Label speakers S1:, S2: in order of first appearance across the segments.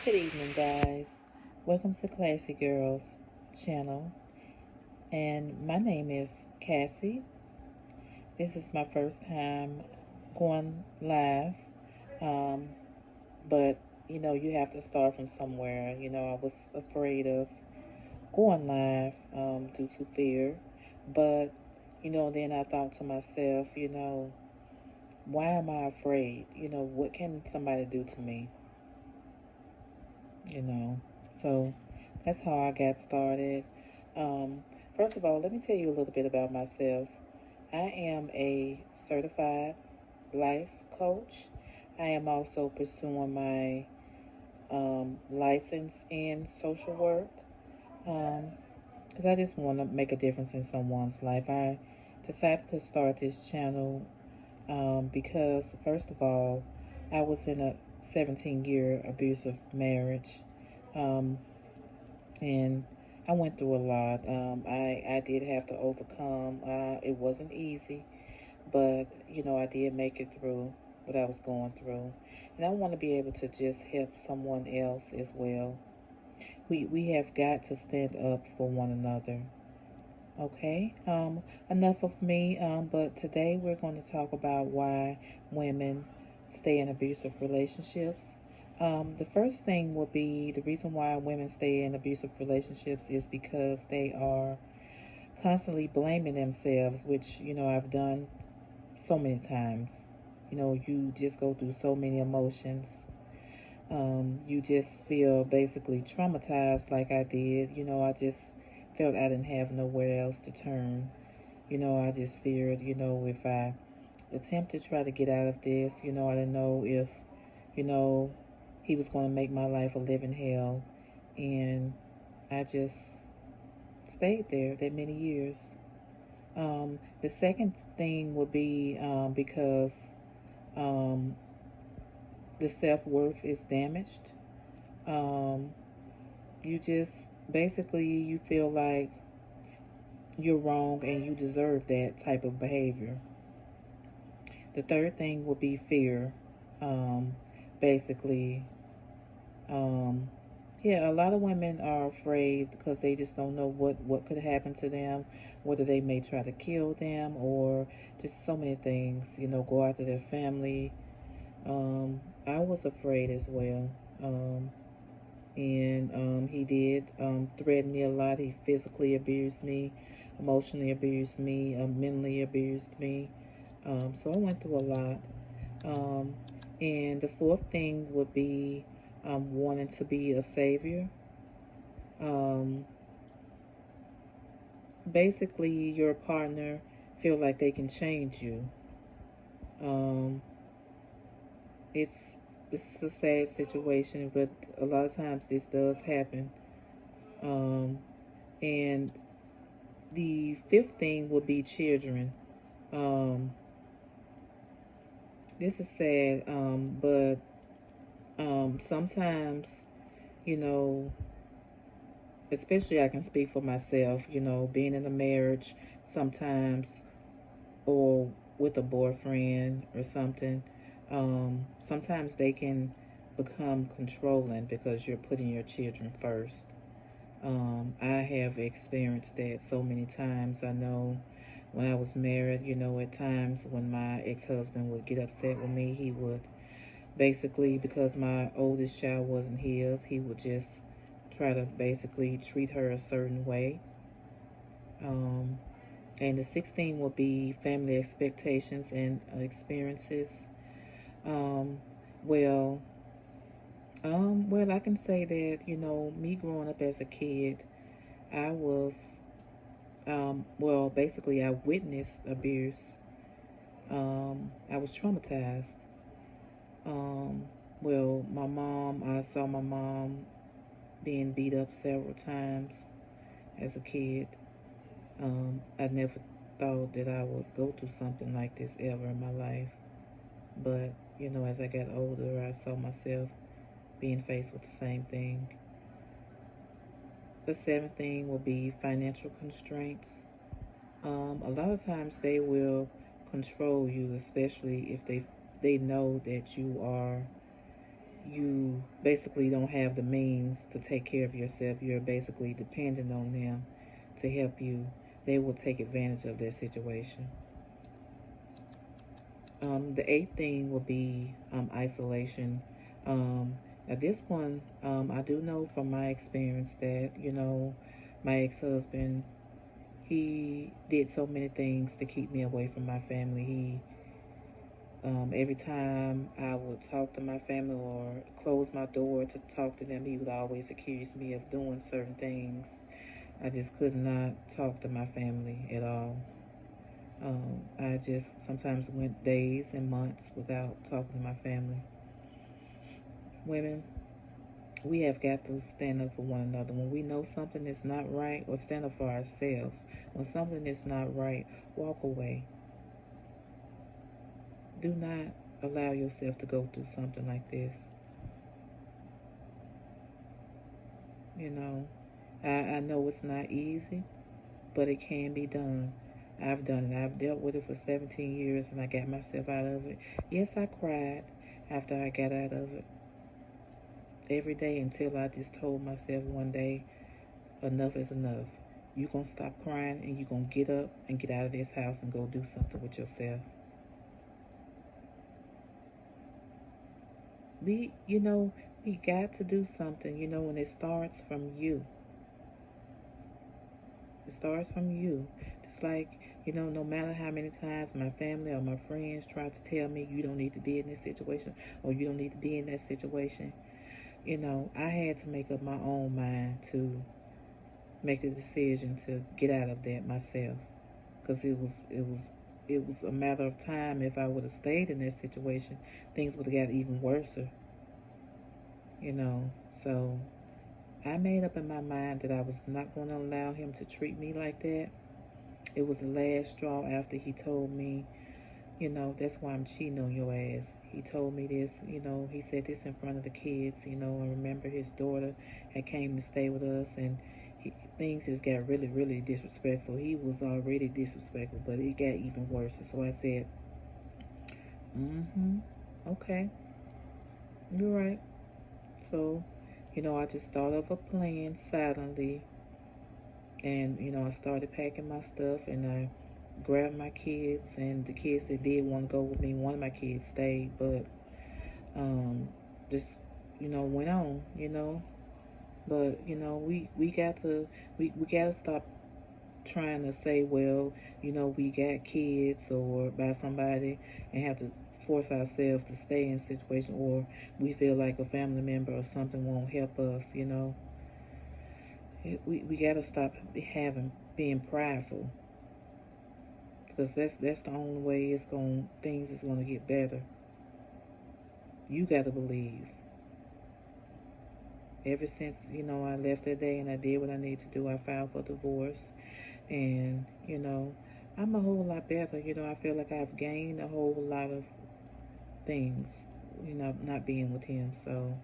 S1: Good evening, guys. Welcome to Classy Girls channel. And my name is Cassie. This is my first time going live. Um, but, you have to start from somewhere. I was afraid of going live due to fear. But, then I thought to myself, why am I afraid? What can somebody do to me? you know. So that's how I got started. Um, First of all, let me tell you a little bit about myself. I am a certified life coach. I am also pursuing my license in social work because I just want to make a difference in someone's life. I decided to start this channel because, first of all, I was in a 17-year abusive marriage. Um, and I went through a lot. I did have to overcome. It wasn't easy, but I did make it through what I was going through, and I want to be able to just help someone else as well. We have got to stand up for one another. Okay. Enough of me. But today we're going to talk about why women stay in abusive relationships. The first thing will be the reason why women stay in abusive relationships is because they are constantly blaming themselves, which, I've done so many times. You just go through so many emotions. You just feel basically traumatized, like I did. I just felt I didn't have nowhere else to turn. I just feared, if I attempt to try to get out of this, I didn't know if, you know, he was going to make my life a living hell. And I just stayed there that many years. The second thing would be because um, the self worth is damaged. Um, you just basically you feel like you're wrong and you deserve that type of behavior. The third thing would be fear. Um, Basically, um, yeah, a lot of women are afraid because they just don't know what could happen to them, whether they may try to kill them or just so many things. Go after their family. I was afraid as well. And he did threaten me a lot. He physically abused me, emotionally abused me, mentally abused me. So I went through a lot. Um, and the fourth thing would be wanting to be a savior. Um, Basically, your partner feel like they can change you. Um, it's this is a sad situation, but a lot of times this does happen. Um, and the fifth thing would be children. Um, this is sad, but sometimes, you know, especially I can speak for myself, being in a marriage sometimes or with a boyfriend or something, sometimes they can become controlling because you're putting your children first. I have experienced that so many times. I know when I was married, at times when my ex husband would get upset with me, he would basically, because my oldest child wasn't his, he would just try to basically treat her a certain way. Um, and the 16 will be family expectations and experiences. Um, well, I can say that me growing up as a kid, I was basically I witnessed abuse. I was traumatized. Um, my mom, I saw my mom being beat up several times as a kid. I never thought that I would go through something like this ever in my life. But, as I got older, I saw myself being faced with the same thing. The seventh thing will be financial constraints. A lot of times they will control you, especially if they know that you basically don't have the means to take care of yourself, you're basically dependent on them to help you, they will take advantage of that situation. The eighth thing will be isolation. Now, this one, I do know from my experience that, my ex husband, he did so many things to keep me away from my family. Every time I would talk to my family or close my door to talk to them, he would always accuse me of doing certain things. I just could not talk to my family at all. I just sometimes went days and months without talking to my family. Women, we have got to stand up for one another. When we know something is not right, or stand up for ourselves. When something is not right, walk away. Do not allow yourself to go through something like this. You know, I know it's not easy, but it can be done. I've done it. I've dealt with it for 17 years and I got myself out of it. Yes, I cried after I got out of it. Every day until I just told myself one day, enough is enough. You gonna stop crying and you gonna get up and get out of this house and go do something with yourself. We got to do something, when it starts from you. It starts from you. Just like, no matter how many times my family or my friends try to tell me you don't need to be in this situation or you don't need to be in that situation, I had to make up my own mind to make the decision to get out of that myself. Because it was a matter of time. If I would have stayed in that situation, things would have got even worse. You know, so I made up in my mind that I was not going to allow him to treat me like that. It was the last straw after he told me, that's why I'm cheating on your ass. He told me this, he said this in front of the kids, I remember his daughter had came to stay with us and things just got really, really disrespectful. He was already disrespectful, but it got even worse. So I said, mm-hmm, okay, you're right. So, I just thought of a plan silently and, I started packing my stuff and I grabbed my kids and the kids that did want to go with me. One of my kids stayed, but um, just went on. But we got to we got to stop trying to say, well, we got kids or by somebody and have to force ourselves to stay in a situation, or we feel like a family member or something won't help us. We got to stop being prideful, because that's the only way things is gonna get better. You got to believe. Ever since I left that day and I did what I need to do, I filed for divorce, and I'm a whole lot better. I feel like I've gained a whole lot of things, not being with him. So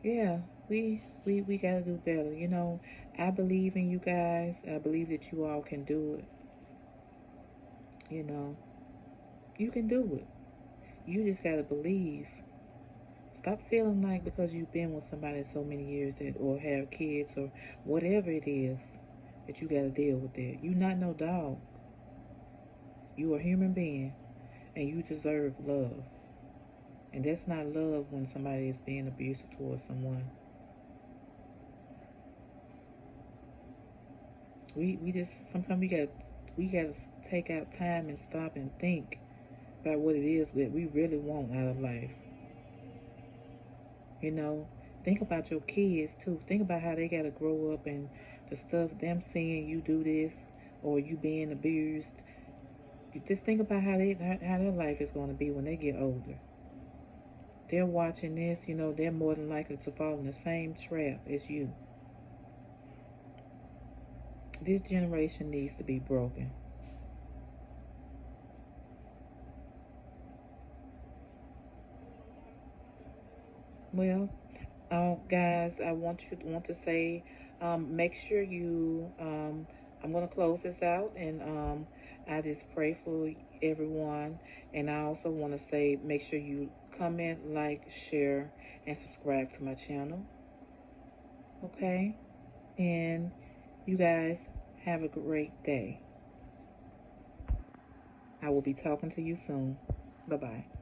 S1: yeah, we gotta do better. I believe in you guys. I believe that you all can do it. You know, you can do it. You just gotta believe. Stop feeling like because you've been with somebody so many years or have kids or whatever it is that you gotta deal with it. You not no dog. You a human being and you deserve love. And that's not love when somebody is being abusive towards someone. We just sometimes we gotta take out time and stop and think about what it is that we really want out of life. You know, think about your kids too. Think about how they gotta grow up and the stuff them seeing you do this or you being abused. You just think about how their life is gonna be when they get older. They're watching this, they're more than likely to fall in the same trap as you. This generation needs to be broken. Well, guys, I want to say, make sure you. I'm gonna close this out, and I just pray for everyone, and I also want to say, make sure you comment, like, share, and subscribe to my channel. Okay? And you guys have a great day. I will be talking to you soon. Bye-bye.